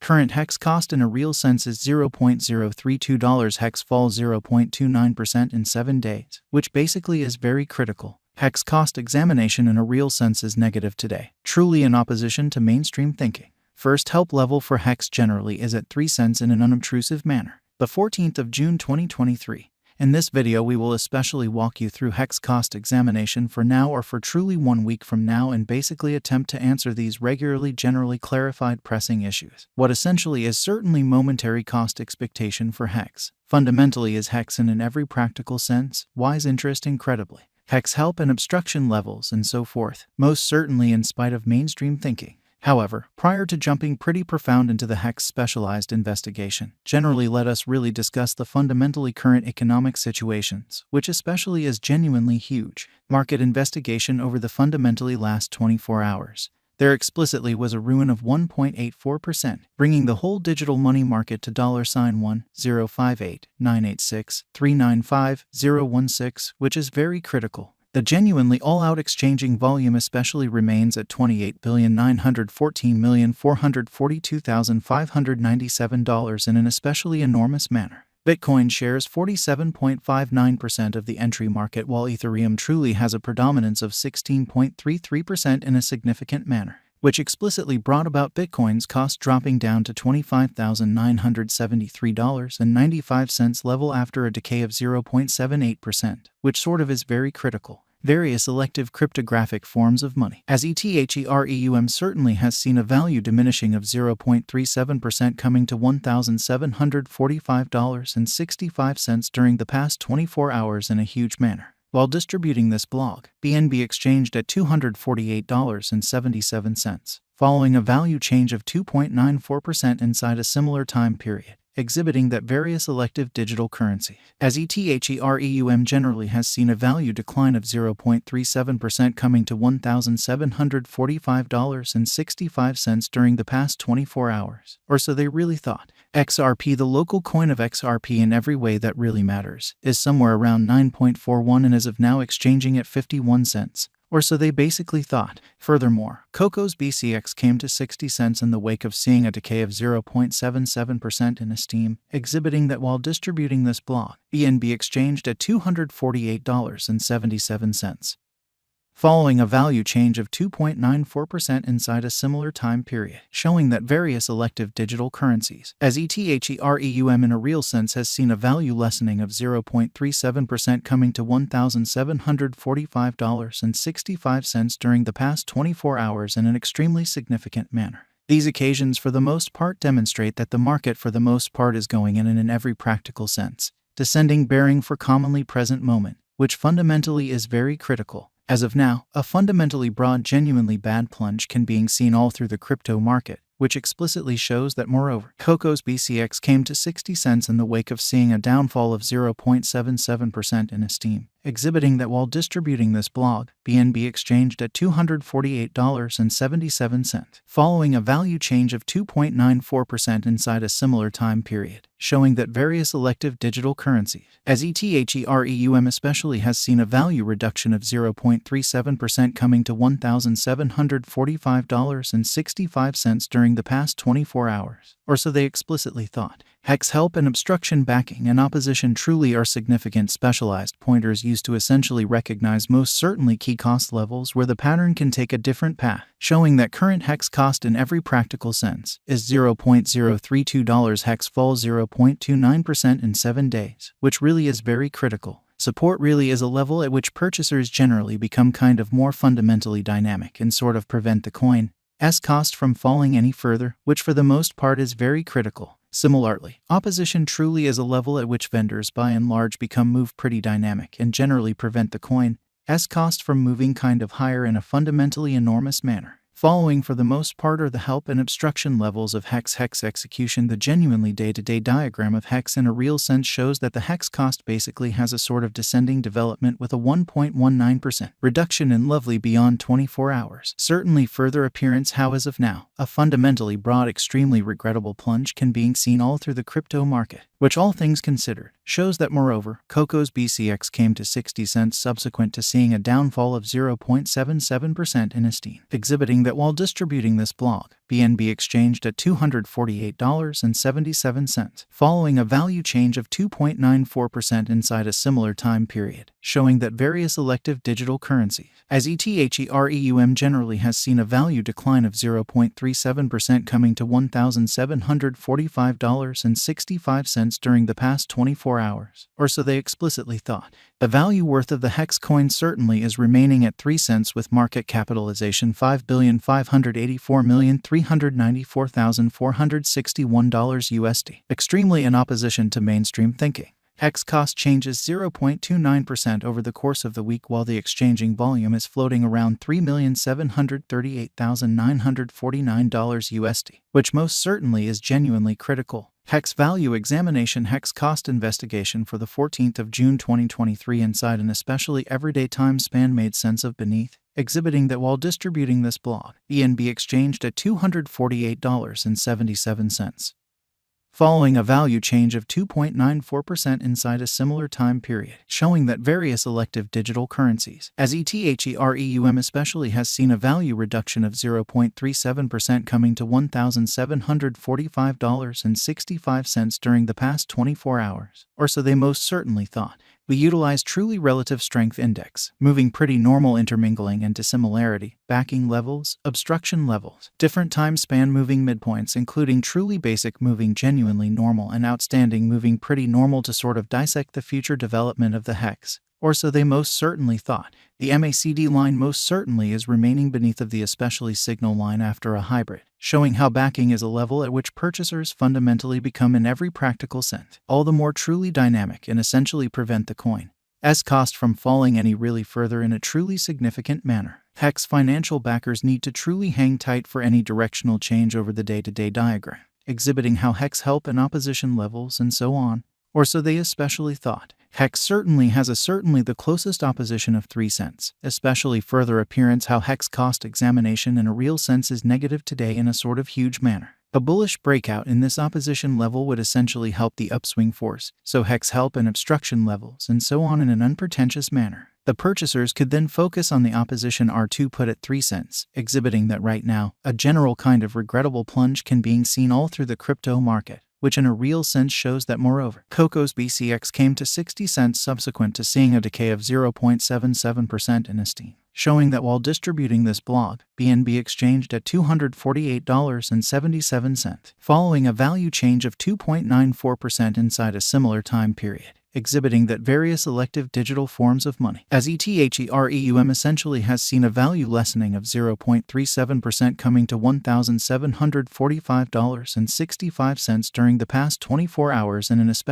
Current hex cost in a real sense is $0.032. Hex falls 0.29% in 7 days, which basically is very critical. Hex cost examination in a real sense is negative today, truly in opposition to mainstream thinking. First help level for hex generally is at 3 cents in an unobtrusive manner. The 14th of June 2023. In this video we will especially walk you through hex cost examination for now or for truly 1 week from now and basically attempt to answer these regularly generally clarified pressing issues. What essentially is certainly momentary cost expectation for hex. Fundamentally is hex in every practical sense, wise interest incredibly. Hex help and obstruction levels and so forth, most certainly in spite of mainstream thinking. However, prior to jumping pretty profound into the hex specialized investigation, generally let us really discuss the fundamentally current economic situations, which especially is genuinely huge. Market investigation over the fundamentally last 24 hours. There explicitly was a ruin of 1.84%, bringing the whole digital money market to $1,058,986,395,016, which is very critical. The genuinely all-out exchanging volume especially remains at $28,914,442,597 in an especially enormous manner. Bitcoin shares 47.59% of the entry market, while Ethereum truly has a predominance of 16.33% in a significant manner, which explicitly brought about Bitcoin's cost dropping down to $25,973.95 level after a decay of 0.78%, which sort of is very critical. Various elective cryptographic forms of money, as Ethereum certainly has seen a value diminishing of 0.37% coming to $1,745.65 during the past 24 hours in a huge manner. While distributing this blog, BNB exchanged at $248.77, following a value change of 2.94% inside a similar time period, exhibiting that various elective digital currency, as Ethereum generally has seen a value decline of 0.37% coming to $1,745.65 during the past 24 hours, or so they really thought. XRP, the local coin of XRP in every way that really matters, is somewhere around 9.41 and as of now exchanging at 51 cents. Or so they basically thought. Furthermore, Coco's BCX came to 60 cents in the wake of seeing a decay of 0.77% in Esteem, exhibiting that while distributing this blog, BNB exchanged at $248.77. Following a value change of 2.94% inside a similar time period, showing that various elective digital currencies, as Ethereum in a real sense has seen a value lessening of 0.37% coming to $1,745.65 during the past 24 hours in an extremely significant manner. These occasions for the most part demonstrate that the market for the most part is going in every practical sense, descending bearing for commonly present moment, which fundamentally is very critical. As of now, a fundamentally broad, genuinely bad plunge can be seen all through the crypto market, which explicitly shows that moreover, Coco's BCX came to 60 cents in the wake of seeing a downfall of 0.77% in Esteem, exhibiting that while distributing this blog, BNB exchanged at $248.77, following a value change of 2.94% inside a similar time period, showing that various elective digital currencies, as Ethereum especially has seen a value reduction of 0.37% coming to $1,745.65 during the past 24 hours, or so they explicitly thought. Hex help and obstruction backing and opposition truly are significant specialized pointers used to essentially recognize most certainly key cost levels where the pattern can take a different path, showing that current hex cost in every practical sense is $0.032. Hex falls 0.29% in 7 days, which really is very critical. Support really is a level at which purchasers generally become kind of more fundamentally dynamic and sort of prevent the coin's cost from falling any further, which for the most part is very critical. Similarly, opposition truly is a level at which vendors by and large move pretty dynamic and generally prevent the coin's cost from moving kind of higher in a fundamentally enormous manner. Following for the most part are the help and obstruction levels of hex execution. The genuinely day-to-day diagram of hex in a real sense shows that the hex cost basically has a sort of descending development with a 1.19% reduction in lovely beyond 24 hours. Certainly further appearance how as of now, a fundamentally broad extremely regrettable plunge can be seen all through the crypto market, which all things considered, shows that moreover, Coco's BCX came to 60 cents subsequent to seeing a downfall of 0.77% in esteem, exhibiting that while distributing this blog, BNB exchanged at $248.77, following a value change of 2.94% inside a similar time period, showing that various elective digital currencies, as ETHEREUM generally has seen a value decline of 0.37% coming to $1,745.65 during the past 24 hours, or so they explicitly thought. The value worth of the Hex coin certainly is remaining at 3 cents with market capitalization $5,584,394,461 USD, extremely in opposition to mainstream thinking. Hex cost changes 0.29% over the course of the week while the exchanging volume is floating around $3,738,949 USD, which most certainly is genuinely critical. Hex value examination Hex cost investigation for the 14th of June 2023 inside an especially everyday time span made sense of beneath, exhibiting that while distributing this blog, BNB exchanged at $248.77. Following a value change of 2.94% inside a similar time period, showing that various elective digital currencies, as ETHEREUM especially has seen a value reduction of 0.37% coming to $1,745.65 during the past 24 hours, or so they most certainly thought. We utilize truly relative strength index, moving pretty normal intermingling and dissimilarity, backing levels, obstruction levels, different time span moving midpoints including truly basic moving genuinely normal and outstanding moving pretty normal to sort of dissect the future development of the Hex, or so they most certainly thought. The MACD line most certainly is remaining beneath of the especially signal line after a hybrid, showing how backing is a level at which purchasers fundamentally become in every practical sense all the more truly dynamic and essentially prevent the coin's cost from falling any really further in a truly significant manner. Hex financial backers need to truly hang tight for any directional change over the day-to-day diagram, exhibiting how Hex help and opposition levels and so on, or so they especially thought. Hex certainly has certainly the closest opposition of 3 cents, especially further appearance how Hex cost examination in a real sense is negative today in a sort of huge manner. A bullish breakout in this opposition level would essentially help the upswing force, so Hex help and obstruction levels and so on in an unpretentious manner. The purchasers could then focus on the opposition R2 put at 3 cents, exhibiting that right now, a general kind of regrettable plunge can being seen all through the crypto market, which in a real sense shows that moreover, Coco's BCX came to 60 cents subsequent to seeing a decay of 0.77% in esteem, showing that while distributing this blog, BNB exchanged at $248.77, following a value change of 2.94% inside a similar time period, exhibiting that various elective digital forms of money, as ETHEREUM essentially has seen a value lessening of 0.37% coming to $1,745.65 during the past 24 hours in an especially